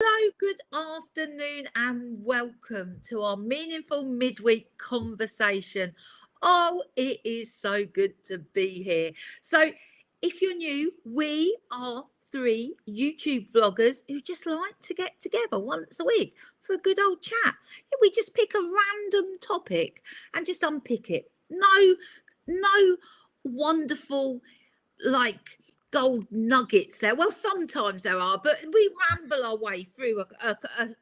Hello, good afternoon, and welcome to our meaningful midweek conversation. Oh, it is so good to be here. So, if you're new, we are three YouTube vloggers who just like to get together once a week for a good old chat. We just pick a random topic and just unpick it. No wonderful like gold nuggets there. Well, sometimes there are, but we ramble our way through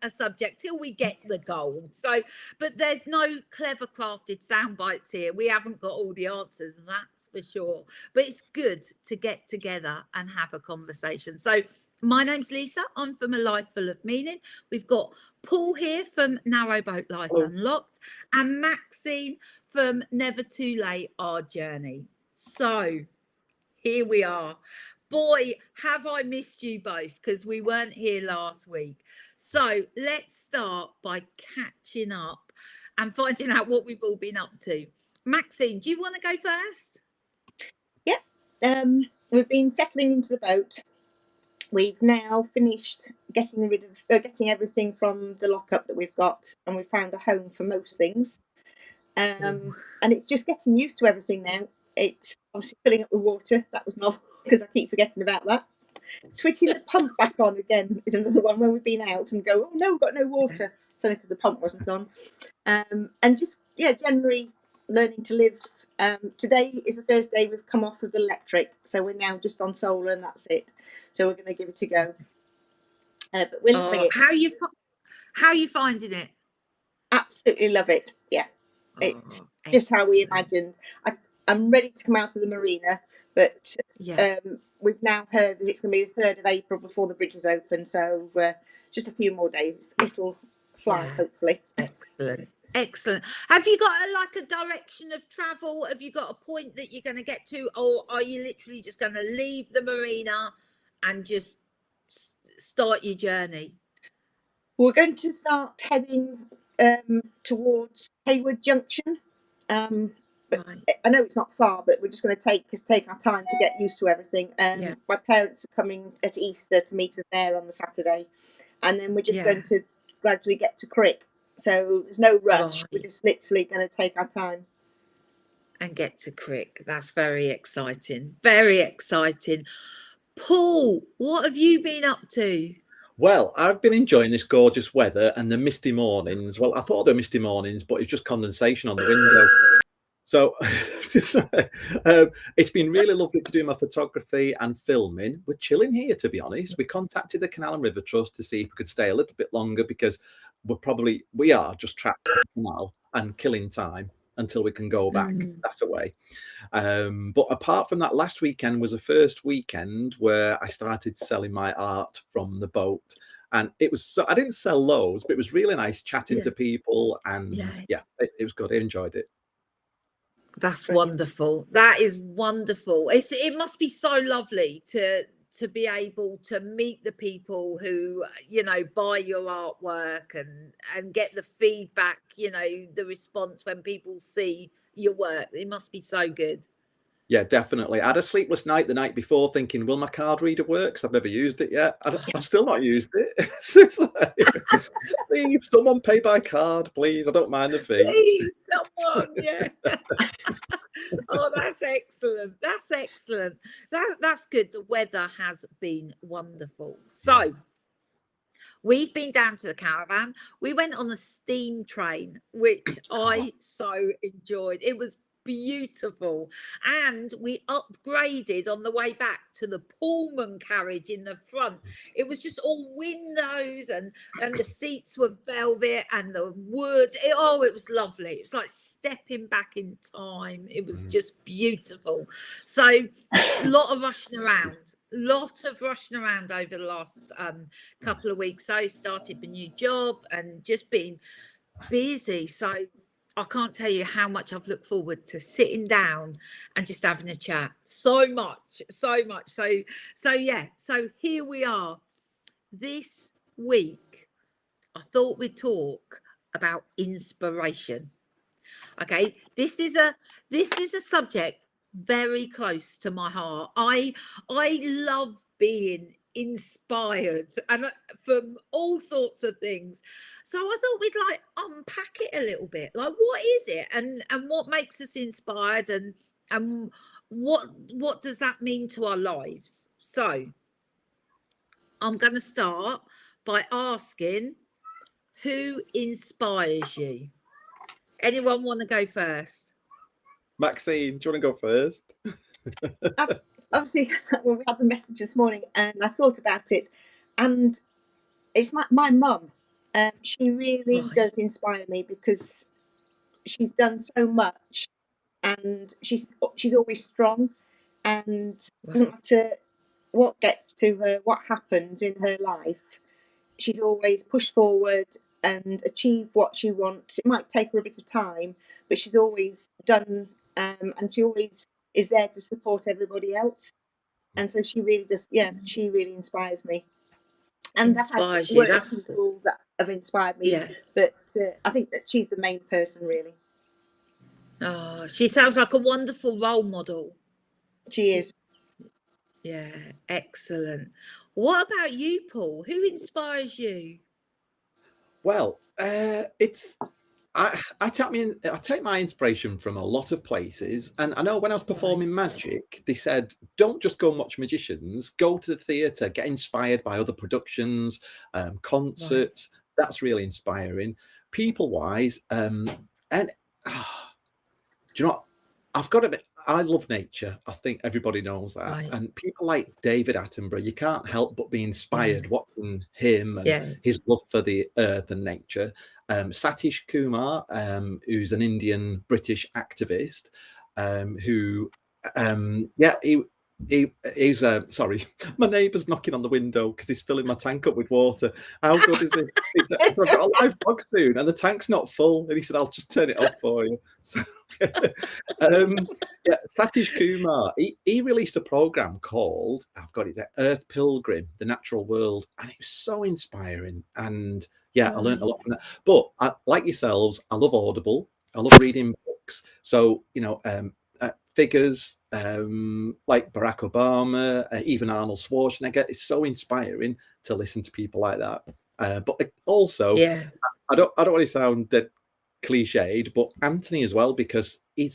a subject till we get the gold. So, but there's no clever crafted sound bites here. We haven't got all the answers, that's for sure. But it's good to get together and have a conversation. So, my name's Lisa. I'm from A Life Full of Meaning. We've got Paul here from Narrowboat Life Hello. Unlocked, and Maxine from Never Too Late, Our Journey. So, here we are. Boy, have I missed you both, because we weren't here last week. So let's start by catching up and finding out what we've all been up to. Maxine, do you want to go first? Yeah, we've been settling into the boat. We've now finished getting rid of getting everything from the lockup that we've got, and we've found a home for most things. And it's just getting used to everything now. It's obviously filling up with water. That was novel because I keep forgetting about that. Switching the pump back on again is another one when we've been out and go, oh no, we've got no water. It's only because the pump wasn't on. And just, generally learning to live. Today is the first day we've come off of the electric, so we're now just on solar and that's it. So we're going to give it a go. But we're loving it. How are you finding it? Absolutely love it. Yeah, it's just how we imagined. I'm ready to come out of the marina, but we've now heard that it's going to be the 3rd of April before the bridge is open, so just a few more days. It'll fly, hopefully. Excellent. Have you got a direction of travel? Have you got a point that you're going to get to, or are you literally just going to leave the marina and just start your journey? We're going to start heading towards Hayward Junction. But I know it's not far, but we're just going to take our time to get used to everything. My parents are coming at Easter to meet us there on the Saturday, and then we're just going to gradually get to Crick. So there's no rush. We're just literally going to take our time and get to Crick. That's very exciting. Very exciting. Paul, what have you been up to? Well, I've been enjoying this gorgeous weather and the misty mornings. Well, I thought they were misty mornings, but it's just condensation on the window. So it's been really lovely to do my photography and filming. We're chilling here, to be honest. We contacted the Canal and River Trust to see if we could stay a little bit longer, because we are just trapped in the canal and killing time until we can go back that away. But apart from that, last weekend was the first weekend where I started selling my art from the boat. And it was I didn't sell loads, but it was really nice chatting to people. And it was good. I enjoyed it. That's wonderful. That is wonderful. It must be so lovely to be able to meet the people who, buy your artwork and get the feedback, the response when people see your work. It must be so good. Yeah, definitely. I had a sleepless night the night before thinking, will my card reader work? Because I've never used it yet. I've still not used it. Please, someone pay by card, please. I don't mind the fee. Please, someone, Oh, that's excellent. That's excellent. That's good. The weather has been wonderful. So we've been down to the caravan. We went on a steam train, which I so enjoyed. It was beautiful, and we upgraded on the way back to the Pullman carriage in the front. It was just all windows, and the seats were velvet, and the wood. It was lovely. It was like stepping back in time. It was just beautiful. So a lot of rushing around over the last couple of weeks. I started a new job and just been busy. So I can't tell you how much I've looked forward to sitting down and just having a chat. So much. So here we are. This week, I thought we'd talk about inspiration. Okay, this is a subject very close to my heart. I love being inspired and from all sorts of things. So I thought we'd like unpack it a little bit. Like, what is it, and what makes us inspired, and what does that mean to our lives? So I'm going to start by asking, who inspires you? Anyone want to go first? Maxine, do you want to go first? Obviously, well, we had the message this morning, and I thought about it, and it's my mum. She really Right. does inspire me because she's done so much, and she's always strong, and it doesn't matter what gets to her, what happens in her life, she's always pushed forward and achieved what she wants. It might take her a bit of time, but she's always done, and she always is there to support everybody else. And so she really does, she really inspires me. And I've had Inspires you. work That's people that have inspired me, yeah. but I think that she's the main person, really. Oh, she sounds like a wonderful role model. She is. Yeah, excellent. What about you, Paul? Who inspires you? Well, it's I take my inspiration from a lot of places, and I know when I was performing magic, they said don't just go and watch magicians, go to the theatre, get inspired by other productions, concerts. That's really inspiring, people-wise. And do you know what? I've got a bit. I love nature. I think everybody knows that. Right. And people like David Attenborough, you can't help but be inspired watching him and his love for the earth and nature. Satish Kumar, who's an Indian British activist, who, he's sorry, my neighbour's knocking on the window because he's filling my tank up with water. How good is it? I've got a live dog soon, and the tank's not full. And he said, "I'll just turn it off for you." So, Satish Kumar, he released a program called, I've got it there, Earth Pilgrim, the Natural World, and it was so inspiring. And I learned a lot from that. But like yourselves, I love Audible. I love reading books. So figures like Barack Obama, even Arnold Schwarzenegger. It's so inspiring to listen to people like that. But also, I don't want to sound dead cliched, but Anthony as well, because he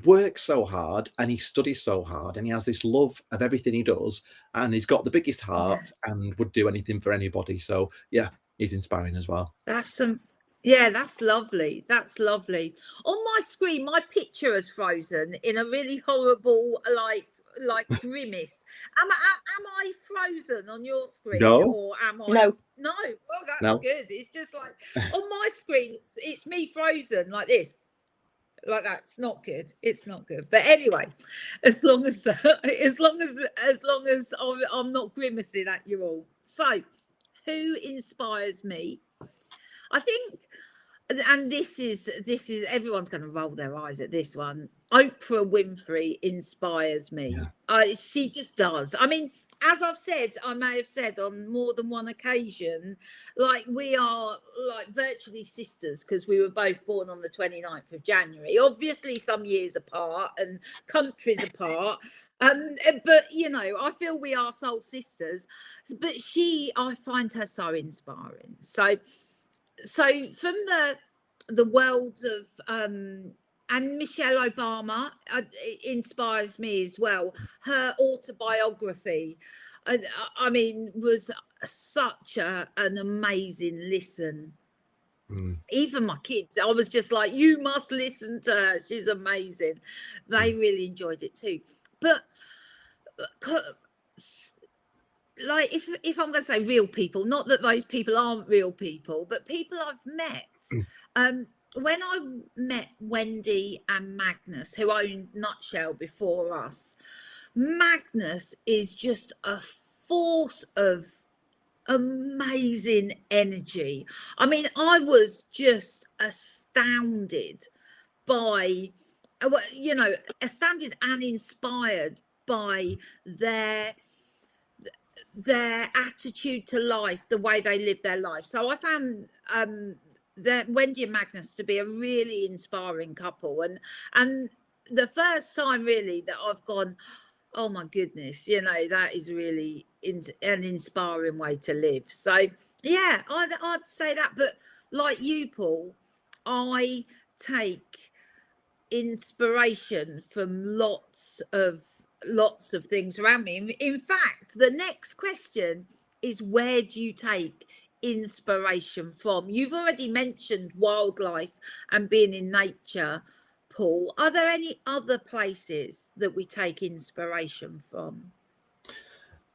works so hard and he studies so hard and he has this love of everything he does, and he's got the biggest heart and would do anything for anybody. So he's inspiring as well. That's lovely. That's lovely. On my screen, my picture has frozen in a really horrible, like grimace. Am I frozen on your screen? No. Or am I? No. No. Well, that's good. It's just like on my screen, it's me frozen like this. Like that. It's not good. It's not good. But anyway, as long as I'm not grimacing at you all. So, who inspires me? I think, and this is everyone's going to roll their eyes at this one. Oprah Winfrey inspires me. She just does. I mean, as I've said, I may have said on more than one occasion, like we are like virtually sisters because we were both born on the 29th of January, obviously some years apart and countries apart. But I feel we are soul sisters. But I find her so inspiring. So from the world of and Michelle Obama inspires me as well. Her autobiography, I mean, was such an amazing listen. Even my kids, I was just like, you must listen to her. She's amazing. They really enjoyed it too. But like if I'm going to say real people, not that those people aren't real people, but people I've met. When I met Wendy and Magnus, who owned Nutshell before us, Magnus is just a force of amazing energy. I mean, I was just astounded by, astounded and inspired by their attitude to life, the way they live their life. So I found that Wendy and Magnus to be a really inspiring couple, and the first time really that I've gone, oh my goodness, that is really an inspiring way to live. So yeah, I'd say that. But like you, Paul, I take inspiration from lots of things around me. In fact, the next question is, where do you take inspiration from? You've already mentioned wildlife and being in nature, Paul. Are there any other places that we take inspiration from?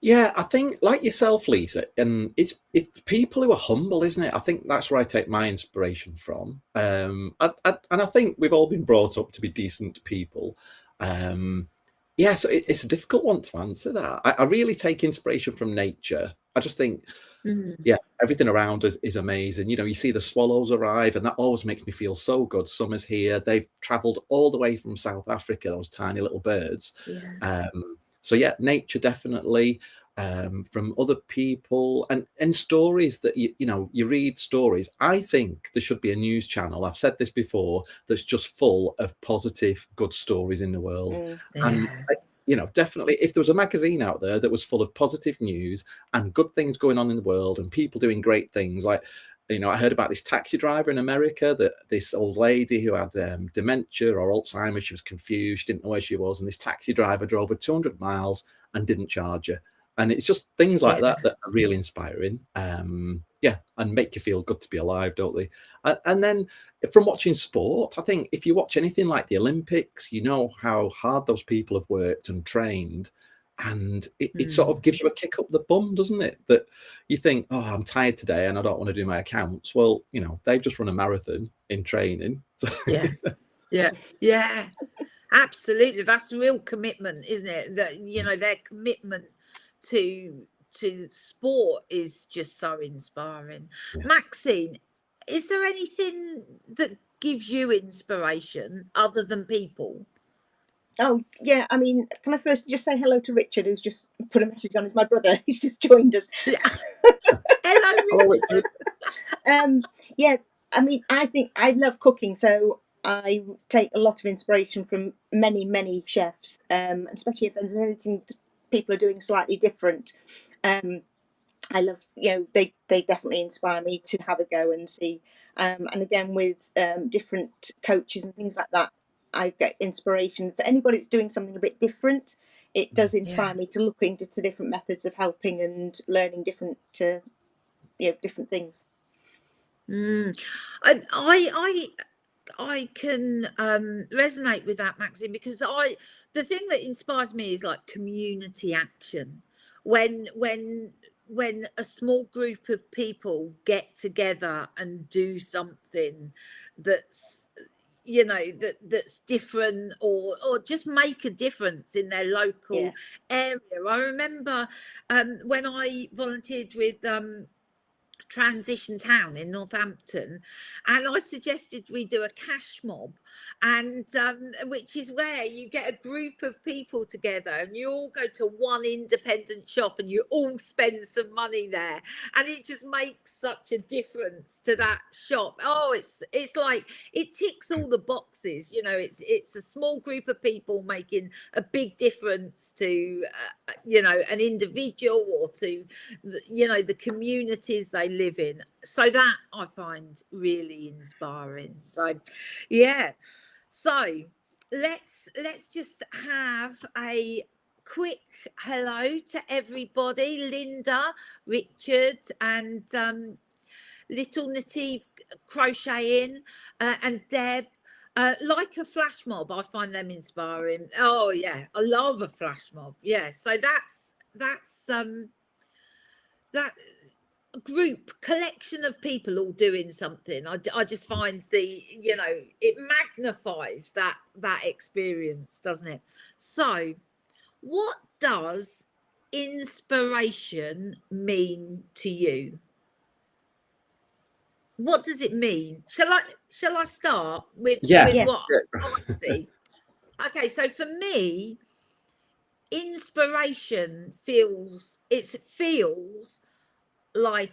Yeah, I think like yourself, Lisa, and it's people who are humble, isn't it? I think that's where I take my inspiration from. And I think we've all been brought up to be decent people. Yeah, so it's a difficult one to answer that. I really take inspiration from nature. I just think, yeah, everything around us is amazing. You know, you see the swallows arrive, and that always makes me feel so good. Summer's here. They've travelled all the way from South Africa, those tiny little birds. Yeah. So yeah, nature definitely. From other people and stories that you read stories. I think there should be a news channel. I've said this before. That's just full of positive, good stories in the world. And definitely, if there was a magazine out there that was full of positive news and good things going on in the world and people doing great things, like I heard about this taxi driver in America, that this old lady who had dementia or Alzheimer's. She was confused, didn't know where she was, and this taxi driver drove her 200 miles and didn't charge her. And it's just things like that are really inspiring. Yeah, and make you feel good to be alive, don't they? And then from watching sport, I think if you watch anything like the Olympics, you know how hard those people have worked and trained. And it sort of gives you a kick up the bum, doesn't it? That you think, oh, I'm tired today and I don't want to do my accounts. Well, they've just run a marathon in training. Yeah, absolutely. That's real commitment, isn't it? That their commitment to sport is just so inspiring. Maxine, is there anything that gives you inspiration other than people? Oh, yeah. I mean, can I first just say hello to Richard, who's just put a message on? He's my brother. He's just joined us. Hello, Richard. Yeah, I mean, I think I love cooking, so I take a lot of inspiration from many, many chefs, especially if there's anything people are doing slightly different. I love, they definitely inspire me to have a go and see. And again, with different coaches and things like that, I get inspiration for anybody that's doing something a bit different. It does inspire me to look into different methods of helping and learning different things. I can resonate with that, Maxine, because the thing that inspires me is like community action. When a small group of people get together and do something that's that's different, or just make a difference in their local area. I remember when I volunteered with Transition Town in Northampton, and I suggested we do a cash mob, and which is where you get a group of people together and you all go to one independent shop and you all spend some money there, and it just makes such a difference to that shop. Oh, it's like it ticks all the boxes. It's a small group of people making a big difference to an individual, or to the communities they live in. So that I find really inspiring. So so let's just have a quick hello to everybody. Linda, Richard, and little Native crocheting, and Deb. Like a flash mob, I find them inspiring. Oh yeah, I love a flash mob. Yeah, so that's that group collection of people all doing something. I just find it magnifies that experience, doesn't it? So what does inspiration mean to you? What does it mean? Shall I start with what I see? Okay, so for me, inspiration feels like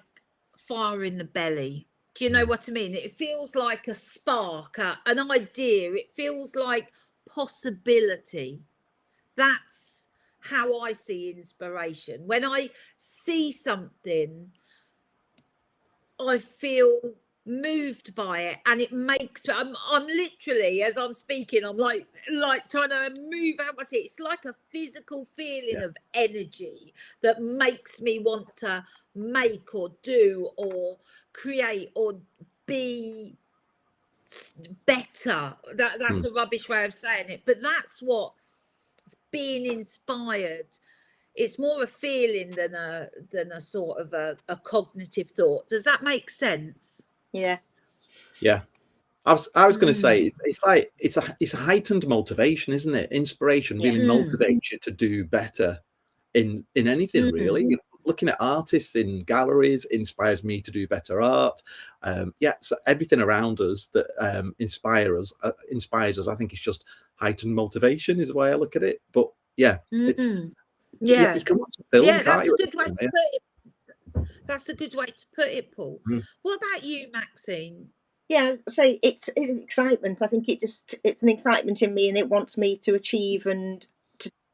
fire in the belly. Do you know what I mean? It feels like a spark, an idea. It feels like possibility. That's how I see inspiration. When I see something, I feel moved by it, and it makes I'm literally, as I'm speaking, I'm like trying to move out my seat. It's like a physical feeling of energy that makes me want to make or do or create or be better. That's a rubbish way of saying it, but that's what being inspired, it's more a feeling than a sort of a cognitive thought. Does that make sense? Yeah. I was going to say it's like it's a heightened motivation, isn't it? Inspiration really motivates you to do better in anything, really. You know, looking at artists in galleries inspires me to do better art. So everything around us that inspires us. I think it's just heightened motivation is the way I look at it. But it's you can watch a film, can't you? That's a good way to put it, Paul. What about you, Maxine? Yeah, so it's excitement. I think it's an excitement in me, and it wants me to achieve and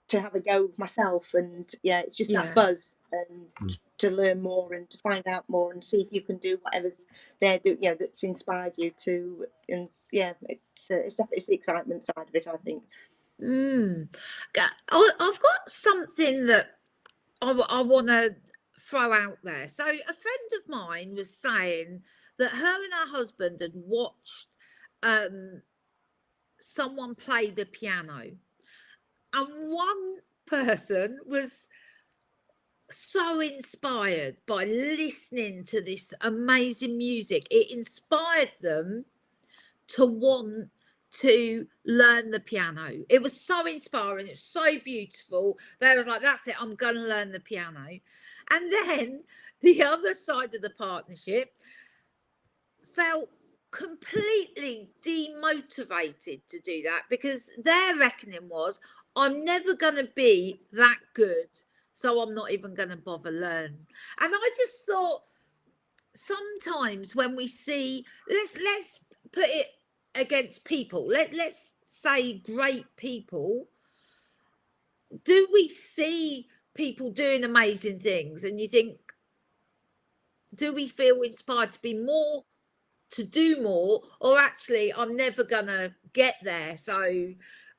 to have a go myself. And it's just that buzz and to learn more and to find out more and see if you can do whatever's there, that's inspired you to. And it's definitely the excitement side of it, I think. I've got something that I want to throw out there. So a friend of mine was saying that her and her husband had watched someone play the piano, and one person was so inspired by listening to this amazing music. It inspired them to want to learn the piano. It was so inspiring. It was so beautiful. They was like, that's it, I'm going to learn the piano. And then the other side of the partnership felt completely demotivated to do that, because their reckoning was, I'm never going to be that good, so I'm not even going to bother learn. And I just thought, sometimes when we see, let's put it against people, let's say great people, do we see people doing amazing things and you think, do we feel inspired to be more, to do more, or actually I'm never gonna get there, so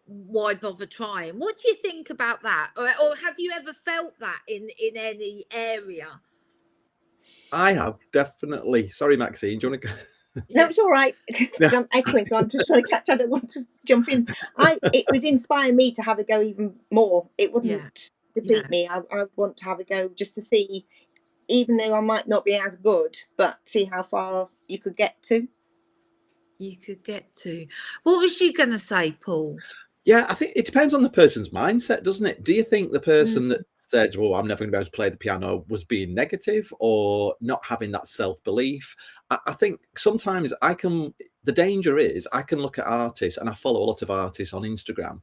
why bother trying? What do you think about that? Or have you ever felt that in any area? I have, definitely. Sorry, Maxine, do you want to go? No, it's all right. I'm echoing, so I'm just trying to catch. I don't want to jump in. It would inspire me to have a go even more. It wouldn't deplete me. I want to have a go just to see, even though I might not be as good, but see how far you could get to. What was you going to say, Paul? Yeah, I think it depends on the person's mindset, doesn't it? Do you think the person that said, well, I'm never going to be able to play the piano, was being negative or not having that self-belief? I think sometimes the danger is I can look at artists, and I follow a lot of artists on Instagram,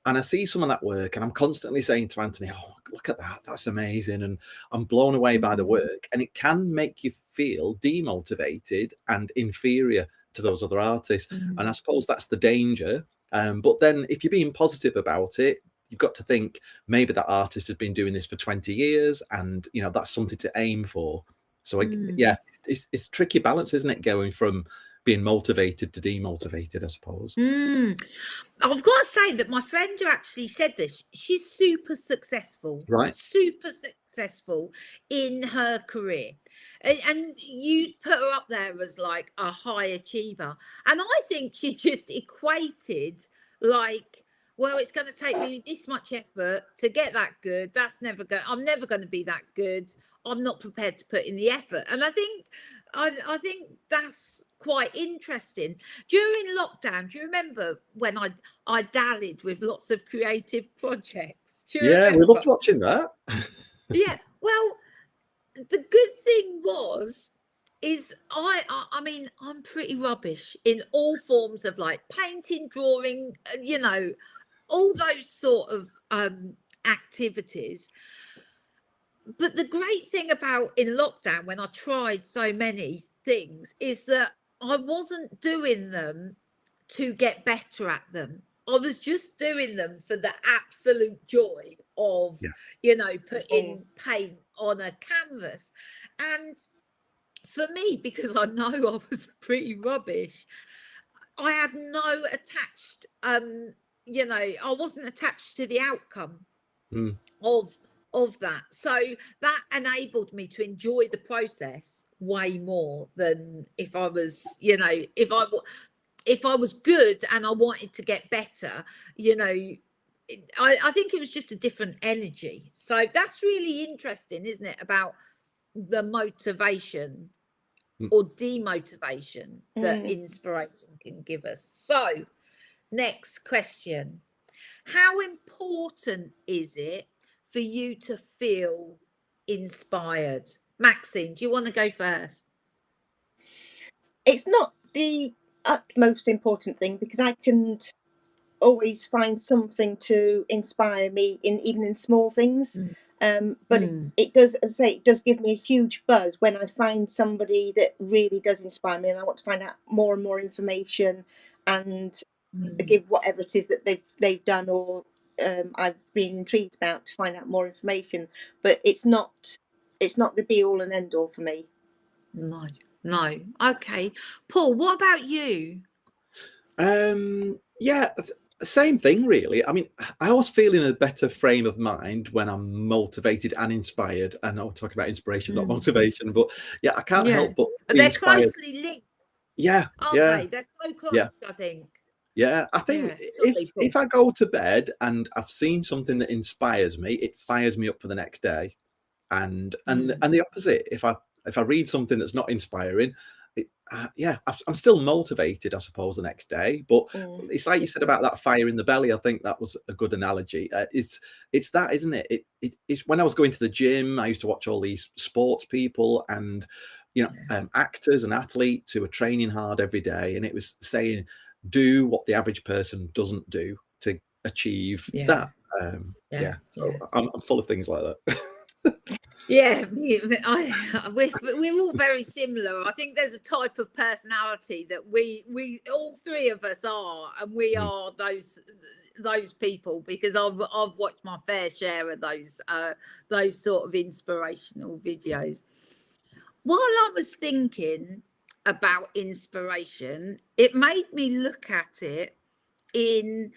and I see some of that work, and I'm constantly saying to Anthony, oh, look at that, that's amazing. And I'm blown away by the work. And it can make you feel demotivated and inferior to those other artists. And I suppose that's the danger. But then if you're being positive about it, you've got to think maybe that artist has been doing this for 20 years and, that's something to aim for. So, it's a tricky balance, isn't it? Going from being motivated to demotivated, I suppose. I've got to say that my friend who actually said this, she's super successful, right? Super successful in her career. And you put her up there as like a high achiever. And I think she just equated like, well, it's going to take me this much effort to get that good. I'm never going to be that good. I'm not prepared to put in the effort. And I think that's quite interesting. During lockdown, do you remember when I dallied with lots of creative projects? Do you remember? We loved watching that. Yeah. Well, the good thing is I mean, I'm pretty rubbish in all forms of like painting, drawing, all those sort of activities. But the great thing about in lockdown, when I tried so many things, is that I wasn't doing them to get better at them. I was just doing them for the absolute joy of, Yeah. putting paint on a canvas. And for me, because I know I was pretty rubbish, I had no attached, I wasn't attached to the outcome Mm. of that. So that enabled me to enjoy the process way more than if I was, if I was good and I wanted to get better, I think it was just a different energy. So that's really interesting, isn't it? About the motivation or demotivation that inspiration can give us. So, next question. How important is it for you to feel inspired? Maxine, do you want to go first? It's not the utmost important thing, because I can always find something to inspire me even in small things. But it does, as I say, it does give me a huge buzz when I find somebody that really does inspire me, and I want to find out more and more information and give whatever it is that they've done, or I've been intrigued about, to find out more information. But it's not the be all and end all for me. No. Okay. Paul, what about you? Yeah, same thing really. I mean, I always feel in a better frame of mind when I'm motivated and inspired. I know we're talking about inspiration, not motivation, but yeah, I can't help but be they're inspired. closely linked, Yeah, aren't they? They're so close, I think. Yeah, I think if I go to bed and I've seen something that inspires me, it fires me up for the next day. And the opposite, if I read something that's not inspiring, I'm still motivated, I suppose, the next day. But it's like you said about that fire in the belly. I think that was a good analogy. It's that, isn't it? It's when I was going to the gym, I used to watch all these sports people and actors and athletes who were training hard every day, and it was saying, do what the average person doesn't do to achieve that. So I'm full of things like that. Yeah, we're all very similar. I think there's a type of personality that we all three of us are, and we are those people, because I've watched my fair share of those sort of inspirational videos. While I was thinking about inspiration, it made me look at it in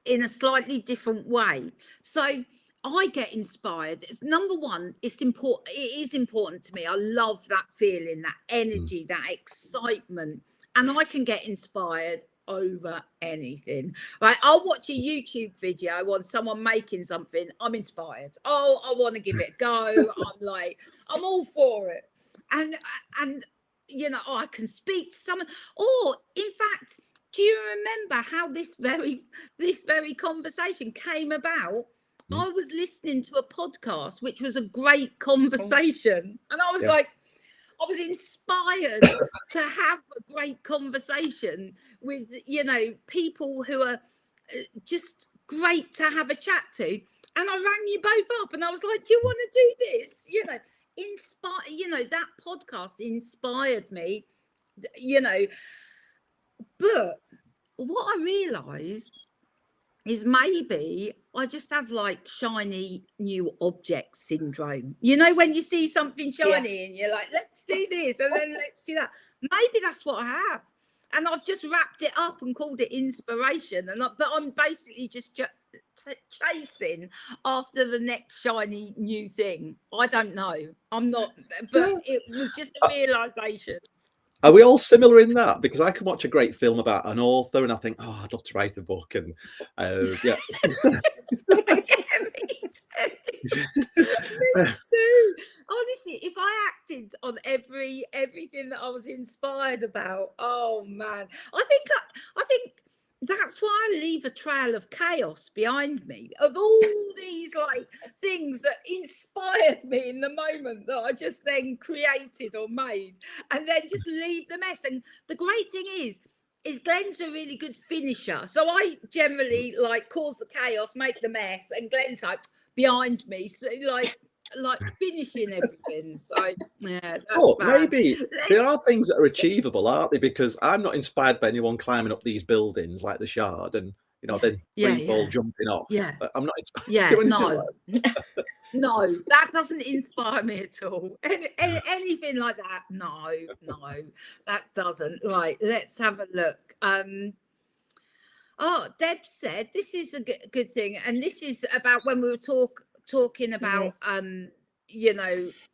a slightly different way. So I get inspired. It's number one, it's important. It is important to me. I love that feeling, that energy, that excitement. And I can get inspired over anything. Right. I'll watch a YouTube video on someone making something. I'm inspired. Oh, I want to give it a go. I'm all for it. And I can speak to someone. Or in fact, do you remember how this very conversation came about? I was listening to a podcast, which was a great conversation. And I was like, I was inspired to have a great conversation with, people who are just great to have a chat to. And I rang you both up and I was like, do you want to do this? That podcast inspired me, but what I realised is maybe I just have like shiny new object syndrome. When you see something shiny and you're like, let's do this and then let's do that. Maybe that's what I have. And I've just wrapped it up and called it inspiration. But I'm basically just chasing after the next shiny new thing. I don't know. I'm not, but it was just a realisation. Are we all similar in that? Because I can watch a great film about an author and I think, oh, I'd love to write a book. And yeah, me too. Honestly, if I acted on everything that I was inspired about, oh man, I think that's why I leave a trail of chaos behind me, of all these things that inspired me in the moment that I just then created or made, and then just leave the mess. And the great thing is Glenn's a really good finisher. So I generally cause the chaos, make the mess, and Glenn's behind me, so finishing everything. So yeah, maybe there are things that are achievable, aren't they? Because I'm not inspired by anyone climbing up these buildings like the Shard, and then free fall yeah, jumping off. yeah, But I'm not inspired to yeah. do anything No, like that. no, that doesn't inspire me at all. Anything like that, no, that doesn't. Right, let's have a look. Oh, Deb said this is a good thing, and this is about when we were talking about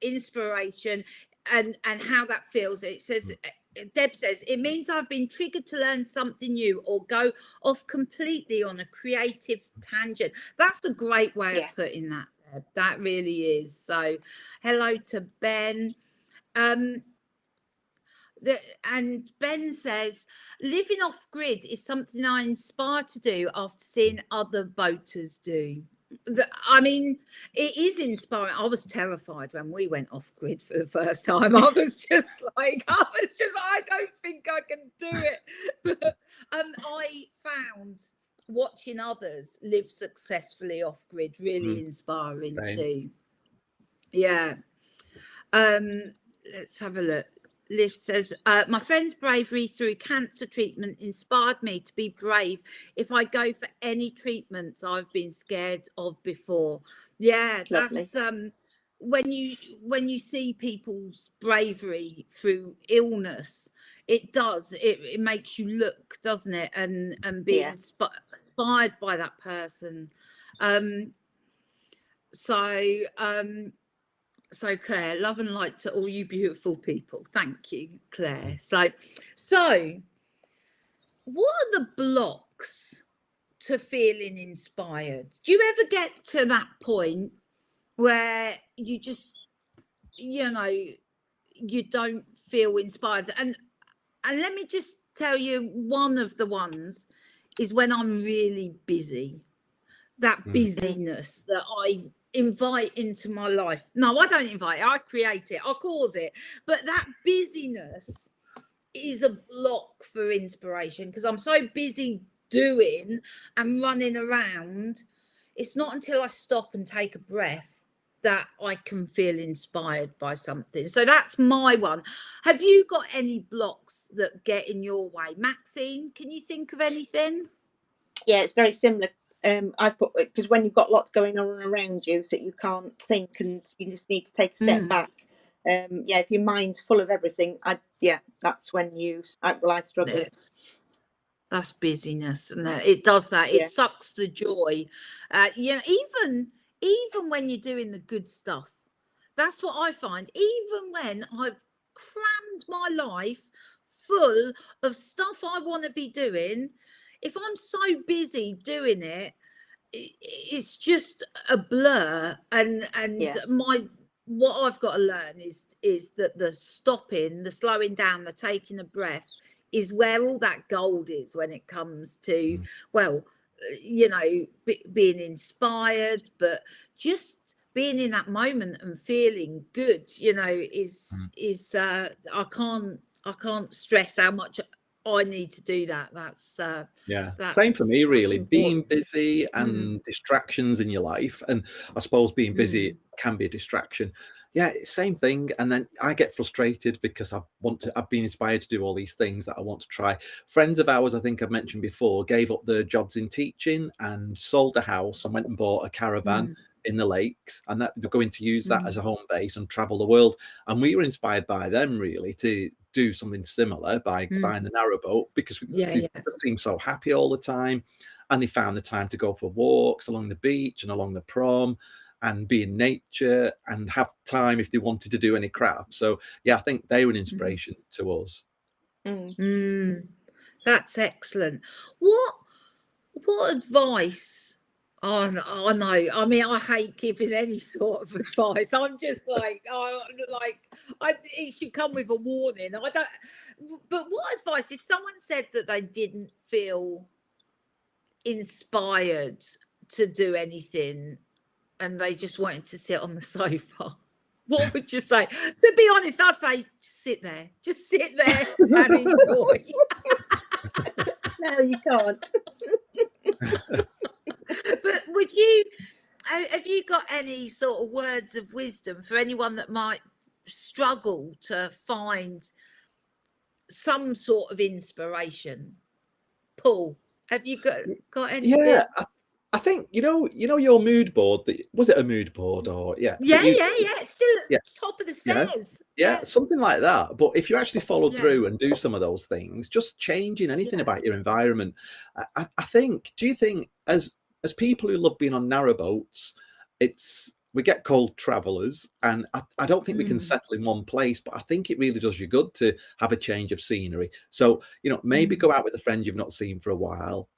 inspiration and how that feels. It says, Deb says, it means I've been triggered to learn something new or go off completely on a creative tangent. That's a great way of putting that, Deb. That really is. So hello to Ben. And Ben says, living off grid is something I inspire to do after seeing other boaters do. I mean, it is inspiring. I was terrified when we went off grid for the first time. I was just like, I don't think I can do it. But I found watching others live successfully off grid really inspiring too. Yeah. Let's have a look. Liv says, my friend's bravery through cancer treatment inspired me to be brave if I go for any treatments I've been scared of before. Yeah, Lovely. that's when you see people's bravery through illness, it makes you look, doesn't it, and be inspired by that person. So Claire, love and light to all you beautiful people. Thank you, Claire. So what are the blocks to feeling inspired? Do you ever get to that point where you just, you don't feel inspired? And let me just tell you, one of the ones is when I'm really busy. That busyness that I invite into my life. No, I don't invite it. I create it. I cause it. But that busyness is a block for inspiration because I'm so busy doing and running around. It's not until I stop and take a breath that I can feel inspired by something. So that's my one. Have you got any blocks that get in your way? Maxine, can you think of anything? Yeah, it's very similar. I've put, because when you've got lots going on around you, so you can't think and you just need to take a step back. If your mind's full of everything, that's when I struggle. That's busyness, and it does that. It sucks the joy. Even when you're doing the good stuff, that's what I find. Even when I've crammed my life full of stuff I want to be doing, if I'm so busy doing it, it's just a blur. And what I've got to learn is that the stopping, the slowing down, the taking a breath is where all that gold is when it comes to being inspired, but just being in that moment and feeling good, is I can't stress how much I need to do that. That's same for me, really. Being busy and distractions in your life, and I suppose being busy can be a distraction. Same thing. And then I get frustrated because I've been inspired to do all these things that I want to try. Friends of ours, I think I've mentioned before, gave up their jobs in teaching and sold a house and went and bought a caravan in the lakes, and that they're going to use that as a home base and travel the world. And we were inspired by them really to do something similar by buying the narrowboat, because they seem so happy all the time, and they found the time to go for walks along the beach and along the prom and be in nature and have time if they wanted to do any craft. So I think they were an inspiration to us. That's excellent. What advice? Oh no! I mean, I hate giving any sort of advice. I'm just like, it should come with a warning. I don't. But what advice if someone said that they didn't feel inspired to do anything and they just wanted to sit on the sofa? What would you say? To be honest, I'd say just sit there and enjoy. No, you can't. But have you got any sort of words of wisdom for anyone that might struggle to find some sort of inspiration? Paul, Have you got anything? Yeah, I think you know your mood board. Was it a mood board or Yeah. It's still at yeah, the top of the yeah, stairs. yeah, something like that. But if you actually follow Yeah. through and do some of those things, just changing anything about your environment, I think. Do you think as people who love being on narrowboats, we get called travellers, and I don't think we can settle in one place, but I think it really does you good to have a change of scenery. So, maybe go out with a friend you've not seen for a while,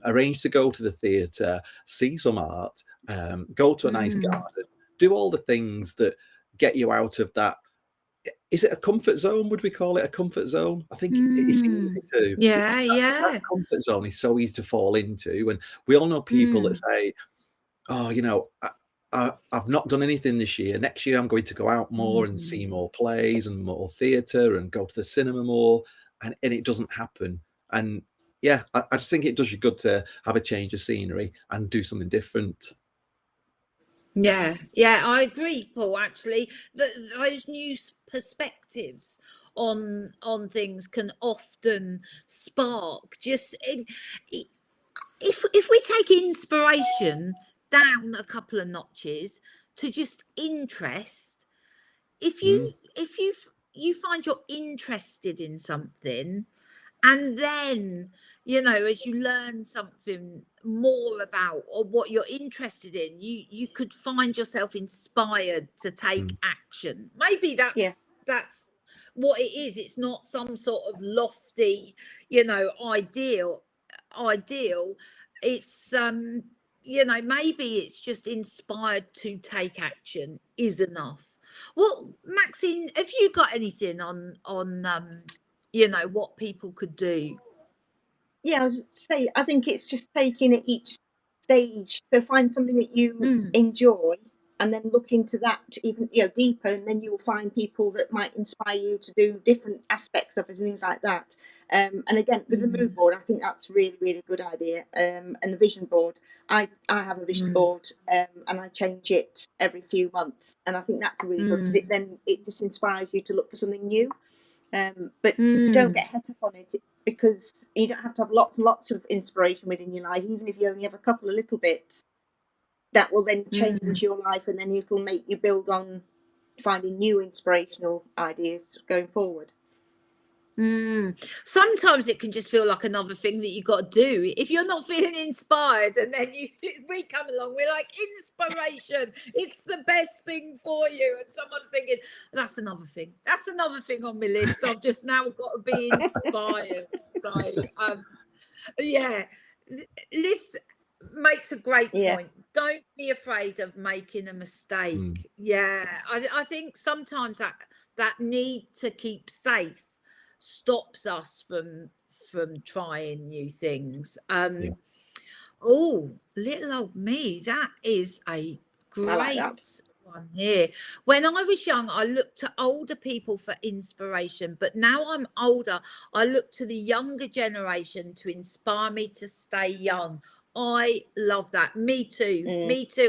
arrange to go to the theatre, see some art, go to a nice garden, do all the things that get you out of that. Is it a comfort zone? Would we call it a comfort zone? I think it's easy to. That comfort zone is so easy to fall into, and we all know people that say, "Oh, I've not done anything this year. Next year, I'm going to go out more and see more plays and more theatre and go to the cinema more," and it doesn't happen. And yeah, I just think it does you good to have a change of scenery and do something different. Yeah, I agree, Paul. Actually, those new perspectives on things can often spark just if we take inspiration down a couple of notches to just interest. If you find you're interested in something, and then as you learn something more about or what you're interested in, you could find yourself inspired to take action. Maybe that's what it is. It's not some sort of lofty ideal. It's maybe it's just inspired to take action is enough. Well, Maxine, have you got anything on what people could do? Yeah, I was say I think it's just taking at each stage. So find something that you enjoy, and then look into that even deeper, and then you'll find people that might inspire you to do different aspects of it and things like that. And again, with the mood board, I think that's really, really good idea. And the vision board, I have a vision board, and I change it every few months, and I think that's really good because it just inspires you to look for something new. But don't get het up on it, because you don't have to have lots and lots of inspiration within your life. Even if you only have a couple of little bits, that will then change your life, and then it'll make you build on finding new inspirational ideas going forward. Sometimes it can just feel like another thing that you got to do if you're not feeling inspired, and then we come along, we're like, inspiration, it's the best thing for you, and someone's thinking, that's another thing on my list. I've just now got to be inspired. So yeah, Liv makes a great point. Don't be afraid of making a mistake. I think sometimes that need to keep safe stops us from trying new things. Oh, little old me, that is a great one here. When I was young, I looked to older people for inspiration, but now I'm older, I look to the younger generation to inspire me to stay young. I love that. Me too,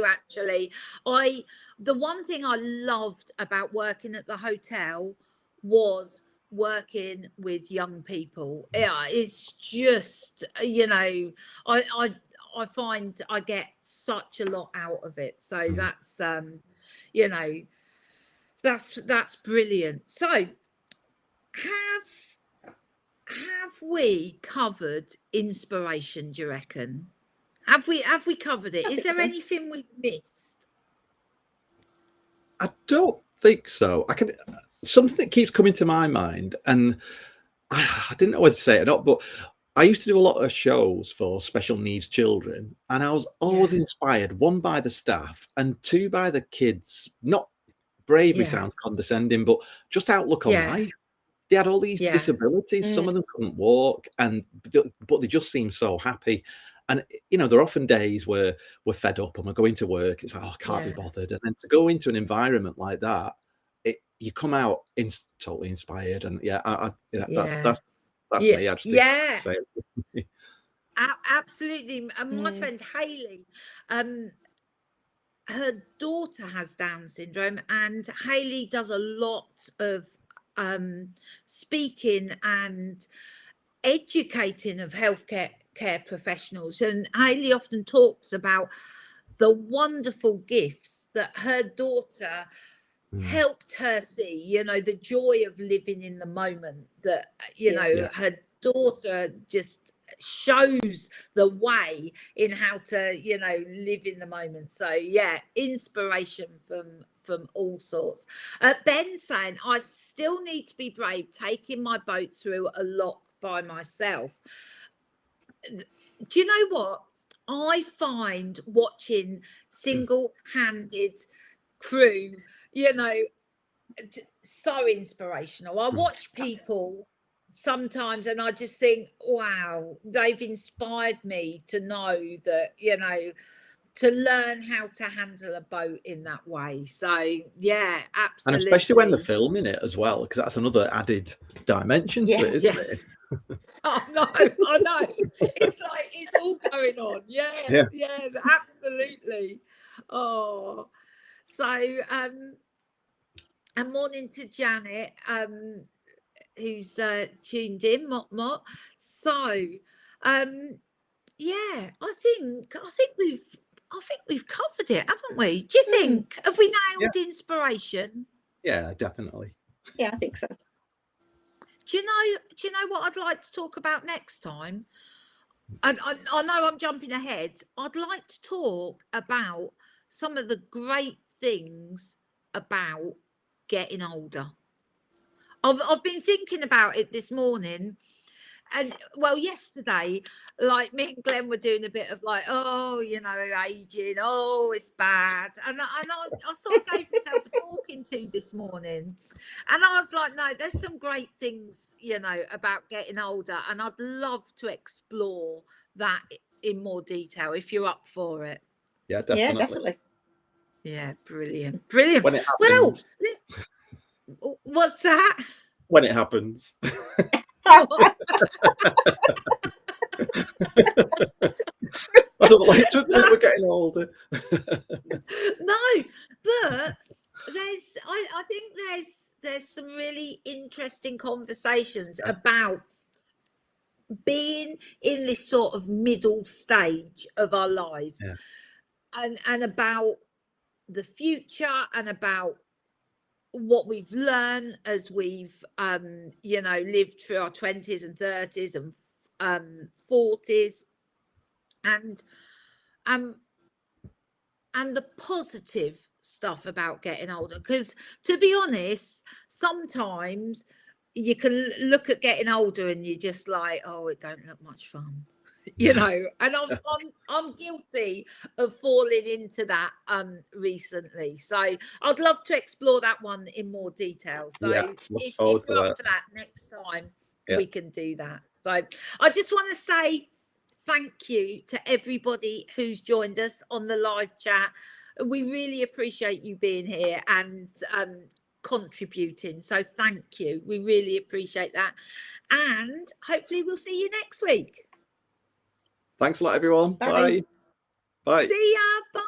actually. The one thing I loved about working at the hotel was working with young people. It's just I find I get such a lot out of it. So that's that's brilliant. So have we covered inspiration, do you reckon? Have we covered it? Is there anything we've missed? I don't think so. Something that keeps coming to my mind, and I didn't know whether to say it or not, but I used to do a lot of shows for special needs children, and I was always inspired, one, by the staff, and two, by the kids. Not bravery sounds condescending, but just outlook on life. They had all these disabilities. Some of them couldn't walk, but they just seemed so happy. And there are often days where we're fed up and we're going to work. It's like, oh, I can't be bothered. And then to go into an environment like that, you come out totally inspired. And that's me. I just say it. Absolutely. And my friend Hayley, her daughter has Down syndrome, and Hayley does a lot of speaking and educating of healthcare care professionals, and Hayley often talks about the wonderful gifts that her daughter helped her see, you know, the joy of living in the moment, that, you know, her daughter just shows the way in how to, you know, live in the moment. So yeah, inspiration from all sorts. Ben saying, I still need to be brave taking my boat through a lock by myself. Do you know what I find watching Single-Handed Crew, you know, so inspirational. I watch people sometimes and I just think, wow, they've inspired me to know that, you know, to learn how to handle a boat in that way. So yeah, absolutely. And especially when they're filming it as well, because that's another added dimension to it, isn't it? Oh no, I know. It's like it's all going on. Yeah, absolutely. Oh, so and morning to Janet, who's tuned in, Mot. So yeah, I think we've covered it, haven't we? Do you think? Have we nailed inspiration? Yeah, definitely. Yeah, I think so. Do you know what I'd like to talk about next time? I know I'm jumping ahead. I'd like to talk about some of the great things about getting older. I've been thinking about it this morning. And well, yesterday, like me and Glenn were doing a bit of like, oh, you know, aging, oh, it's bad. And I sort of gave myself a talking to this morning. And I was like, no, there's some great things, you know, about getting older. And I'd love to explore that in more detail if you're up for it. Yeah, definitely. Yeah, definitely. Yeah, brilliant. Brilliant. When it happens. Well, what's that? When it happens. I don't like to when we're getting older. No, but I think there's some really interesting conversations about being in this sort of middle stage of our lives, and about the future, and about what we've learned as we've you know, lived through our 20s and 30s and 40s, and the positive stuff about getting older. Because to be honest, sometimes you can look at getting older and you're just like, oh, it don't look much fun. You know, and I'm guilty of falling into that recently. So I'd love to explore that one in more detail. So if you're up for that next time, we can do that. So I just want to say thank you to everybody who's joined us on the live chat. We really appreciate you being here and contributing. So thank you. We really appreciate that. And hopefully we'll see you next week. Thanks a lot, everyone. Bye. See ya. Bye.